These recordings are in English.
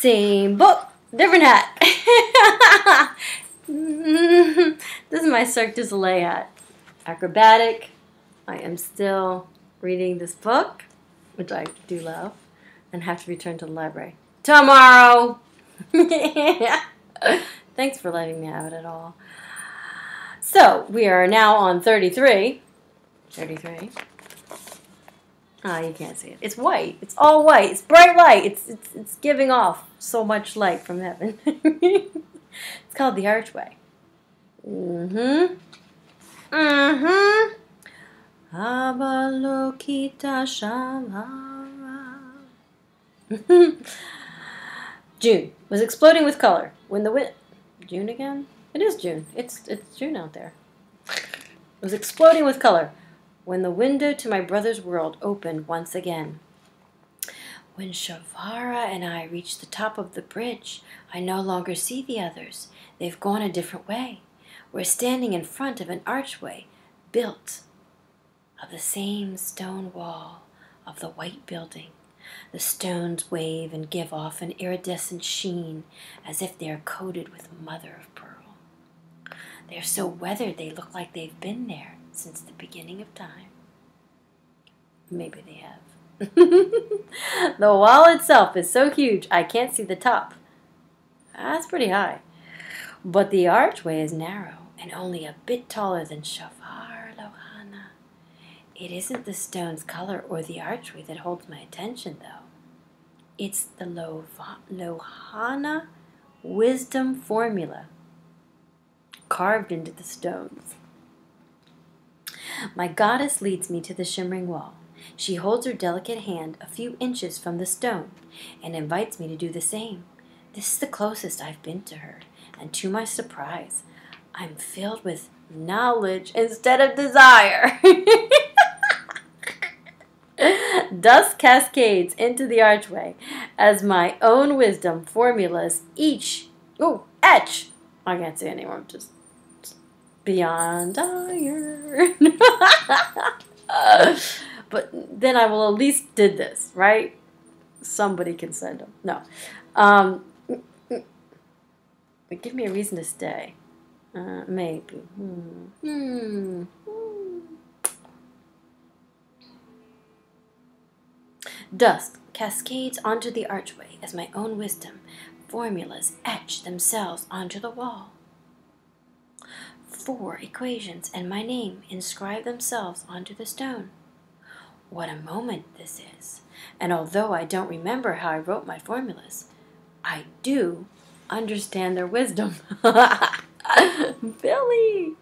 Same book, different hat. This is my Cirque du Soleil hat. Acrobatic. I am still reading this book, which I do love, and have to return to the library tomorrow. Thanks for letting me have it at all. So, we are now on 33. 33. Ah, you can't see it. It's white. It's all white. It's bright light. It's giving off so much light from heaven. It's called The Archway. Avalokita Shavara. June was exploding with color when the wind. June again? It is June. It's June out there. It was exploding with color when the window to my brother's world opened once again. When Shavara and I reached the top of the bridge, I no longer see the others. They've gone a different way. We're standing in front of an archway built of the same stone wall of the white building. The stones wave and give off an iridescent sheen as if they are coated with mother of pearl. They are so weathered they look like they've been there since the beginning of time. Maybe they have. The wall itself is so huge I can't see the top. That's pretty high. But the archway is narrow and only a bit taller than Shafar Lohana. It isn't the stone's color or the archway that holds my attention, though. It's the Lohana wisdom formula carved into the stones. My goddess leads me to the shimmering wall. She holds her delicate hand a few inches from the stone and invites me to do the same. This is the closest I've been to her, and to my surprise, I'm filled with knowledge instead of desire. Dust cascades into the archway as my own wisdom formulas etch. I can't say anymore, just beyond iron. But then I will at least did this, right? Somebody can send them. No. Give me a reason to stay. Maybe. Dust cascades onto the archway as my own wisdom formulas etch themselves onto the wall. 4 equations and my name inscribe themselves onto the stone. What a moment this is. And although I don't remember how I wrote my formulas, I do understand their wisdom. Billy!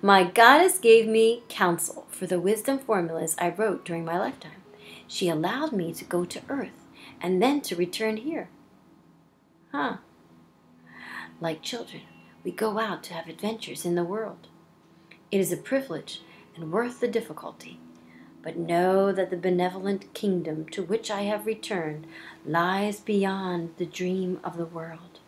My goddess gave me counsel for the wisdom formulas I wrote during my lifetime. She allowed me to go to Earth and then to return here. Like children, we go out to have adventures in the world. It is a privilege and worth the difficulty. But know that the benevolent kingdom to which I have returned lies beyond the dream of the world.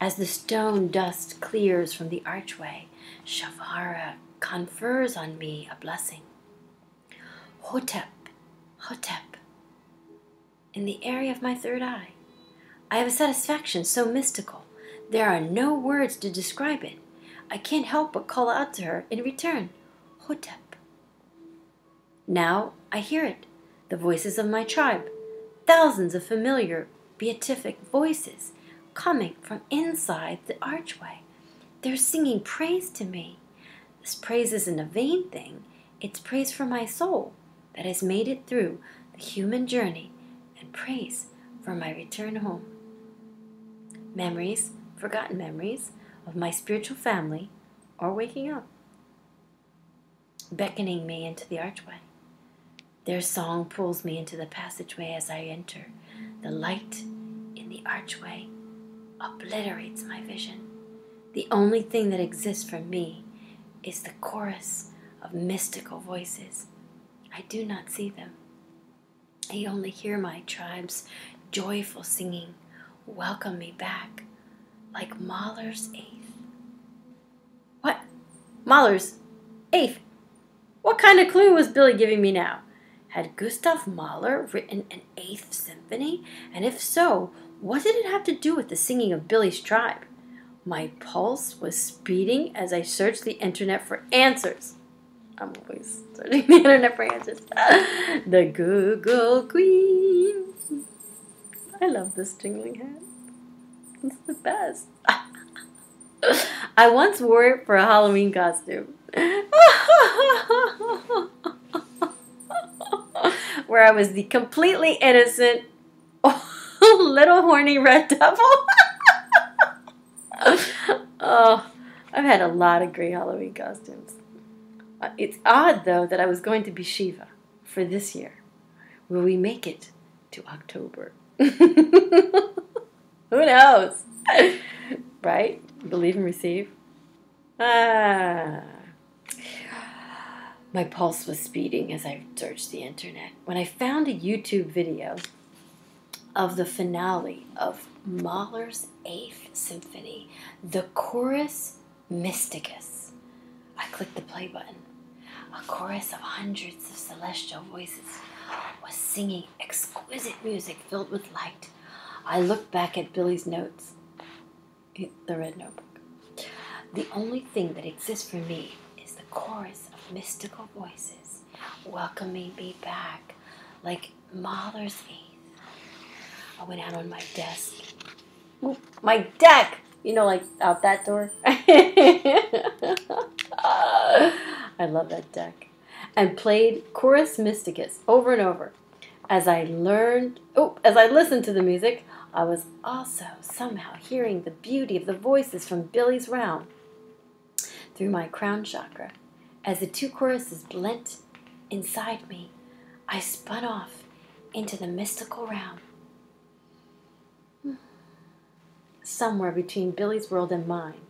As the stone dust clears from the archway, Shavara confers on me a blessing. Hotep, Hotep, in the area of my third eye. I have a satisfaction so mystical, there are no words to describe it. I can't help but call out to her in return, Hotep. Now I hear it, the voices of my tribe, thousands of familiar beatific voices coming from inside the archway. They're singing praise to me. This praise isn't a vain thing, it's praise for my soul that has made it through the human journey and praise for my return home. Memories, forgotten memories of my spiritual family are waking up, beckoning me into the archway. Their song pulls me into the passageway as I enter. The light in the archway obliterates my vision. The only thing that exists for me is the chorus of mystical voices. I do not see them. I only hear my tribe's joyful singing welcome me back like Mahler's eighth. What? Mahler's eighth? What kind of clue was Billy giving me now? Had Gustav Mahler written an 8th symphony? And if so, What did it have to do with the singing of Billy's tribe? My pulse was speeding as I searched the internet for answers. I'm always searching the internet for answers. The Google Queen. I love this jingling hat. It's the best. I once wore it for a Halloween costume. Where I was the completely innocent little horny red devil. Oh, I've had a lot of great Halloween costumes. It's odd, though, that I was going to be Shiva for this year. Will we make it to October? Who knows? Right? Believe and receive. My pulse was speeding as I searched the internet when I found a YouTube video of the finale of Mahler's 8th Symphony, the chorus Mysticus. I clicked the play button. A chorus of hundreds of celestial voices was singing exquisite music filled with light. I looked back at Billy's notes, the red notebook. The only thing that exists for me is the chorus of mystical voices welcoming me back like Mahler's 8th. I went out on my desk. Ooh, my deck! You know, like out that door. I love that deck. And played Chorus Mysticus over and over. As I listened to the music, I was also somehow hearing the beauty of the voices from Billy's realm through my crown chakra. As the two choruses blent inside me, I spun off into the mystical realm. Somewhere between Billy's world and mine.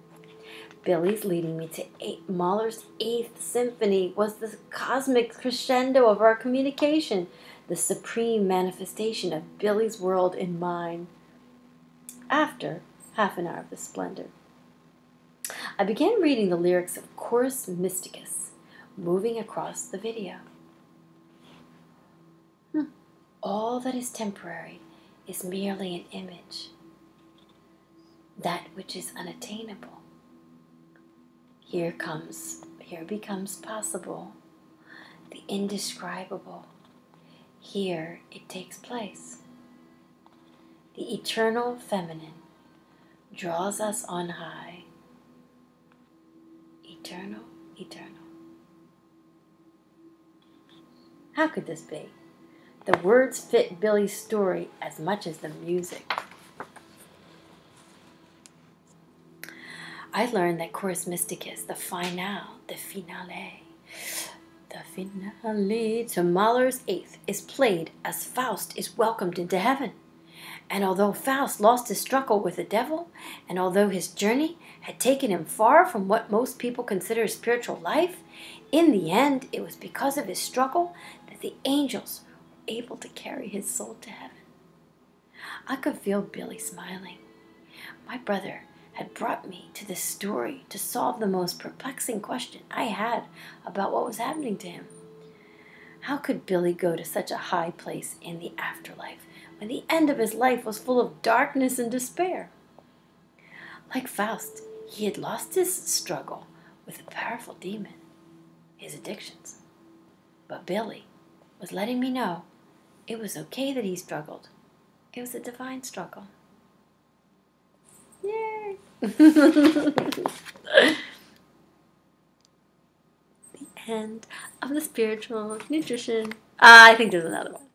Billy's leading me to Mahler's 8th Symphony was the cosmic crescendo of our communication, the supreme manifestation of Billy's world in mine. After half an hour of the splendor, I began reading the lyrics of Chorus Mysticus, moving across the video. All that is temporary is merely an image, that which is unattainable. Here becomes possible, the indescribable. Here it takes place. The eternal feminine draws us on high. Eternal, eternal. How could this be? The words fit Billy's story as much as the music. I learned that Chorus Mysticus, the finale to Mahler's 8th, is played as Faust is welcomed into heaven. And although Faust lost his struggle with the devil, and although his journey had taken him far from what most people consider a spiritual life, in the end it was because of his struggle that the angels were able to carry his soul to heaven. I could feel Billy smiling. My brother had brought me to this story to solve the most perplexing question I had about what was happening to him. How could Billy go to such a high place in the afterlife when the end of his life was full of darkness and despair? Like Faust, he had lost his struggle with a powerful demon, his addictions. But Billy was letting me know it was okay that he struggled. It was a divine struggle. Yay! The end of the spiritual nutrition. I think there's another one.